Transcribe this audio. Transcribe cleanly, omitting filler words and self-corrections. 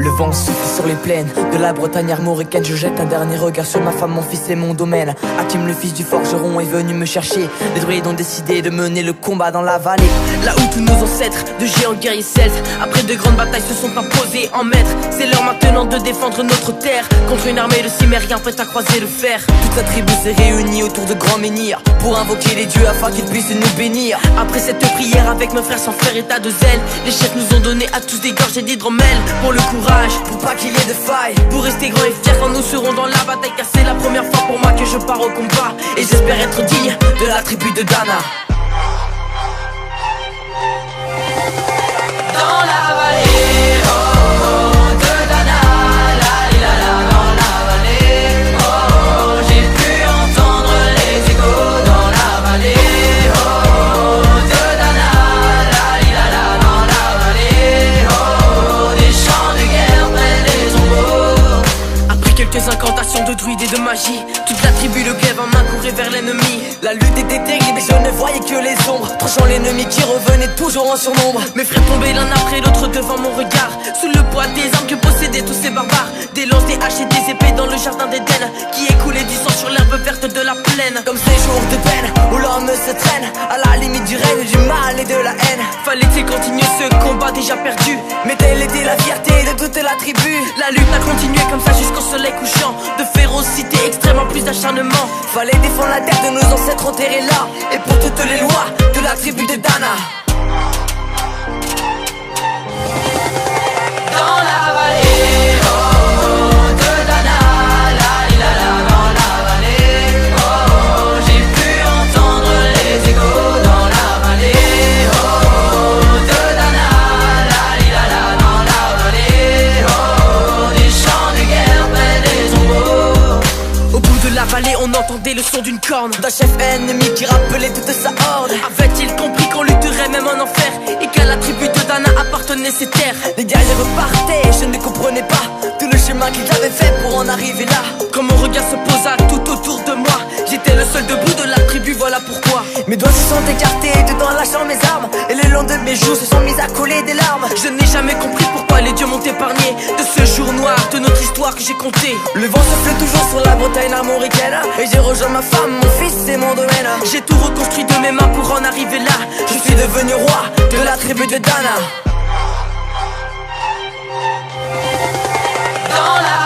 Le vent souffle sur les plaines de la Bretagne armoricaine. Je jette un dernier regard sur ma femme, mon fils et mon domaine. Hakim, le fils du forgeron, est venu me chercher. Les druides ont décidé de mener le combat dans la vallée, là où tous nos ancêtres de géants guerriers celtes, après de grandes batailles, se sont imposés en maîtres. C'est l'heure maintenant de défendre notre terre contre une armée de cimériens prête à croiser le fer. Toute la tribu s'est réunie autour de grands menhirs pour invoquer les dieux afin qu'ils puissent nous bénir. Après cette prière avec mes frères sans faire état de zèle, les chefs nous ont donné à tous des gorgées d'hydromel. Pour le courage, pour pas qu'il y ait de faille, pour rester grand et fier quand nous serons dans la bataille. Car c'est la première fois pour moi que je pars au combat, et j'espère être digne de la tribu de Dana. Dans la vallée, oh, oh, de Dana, la la la, dans la vallée, oh, oh, j'ai pu entendre les échos dans la vallée, oh, oh, de Dana, la la, dans la vallée, oh, oh, des champs de guerre près des tombeaux. Après quelques incantations de druides et de magie, toute la tribu le glaive en main courait vers l'ennemi. La lutte était terrible et je ne voyais que les ombres, tranchant l'ennemi qui revenait toujours en surnombre. Mes frères tombaient l'un après l'autre devant mon regard, sous le poids des armes que possédaient tous ces barbares. Des lances, des haches et des épées dans le jardin d'Éden, qui écoulait du sang sur l'herbe verte de la plaine. Comme ces jours de peine où l'homme se traîne à la limite du règne du mal et de la haine. Fallait-il continuer ce combat déjà perdu? Mais telle était la fierté de toute la tribu. La lutte a continué comme ça jusqu'au soleil couchant, de férocité extrêmement plus d'acharnement. Fallait défendre la terre de nos ancêtres enterrés là, et pour toutes les lois de la tribu de Dana. Dans la vallée, oh, oh, de Dana, la dans la vallée, oh, oh, j'ai pu entendre les échos dans la vallée, oh, oh, de Dana, la dans la vallée, oh, oh, des champs de guerre près des tombeaux. Au bout de la vallée, on entendait le son d'une corne d'un chef ennemi qui rappelait toute sa horde. Avait-il compris qu'on lutterait même en enfer, et qu'à la tribu de Dana appartenaient ces terres? Les guerriers repartaient et je ne comprenais pas tout le chemin qu'ils avaient fait pour en arriver là. Quand mon regard se posa tout autour de moi, j'étais le seul debout de la tribu, voilà pourquoi. Mes doigts se sont écartés tout en lâchant mes armes, et le long de mes joues se sont mis à couler des larmes. Je n'ai jamais compris pourquoi les dieux m'ont épargné de ce jour noir de notre histoire que j'ai compté. Le vent souffle toujours sur la Bretagne armoricaine, et j'ai rejoint ma femme, mon fils et mon domaine. J'ai tout reconstruit de mes mains pour en arriver là. Je suis devenu roi de la tribu de Dana. Dans la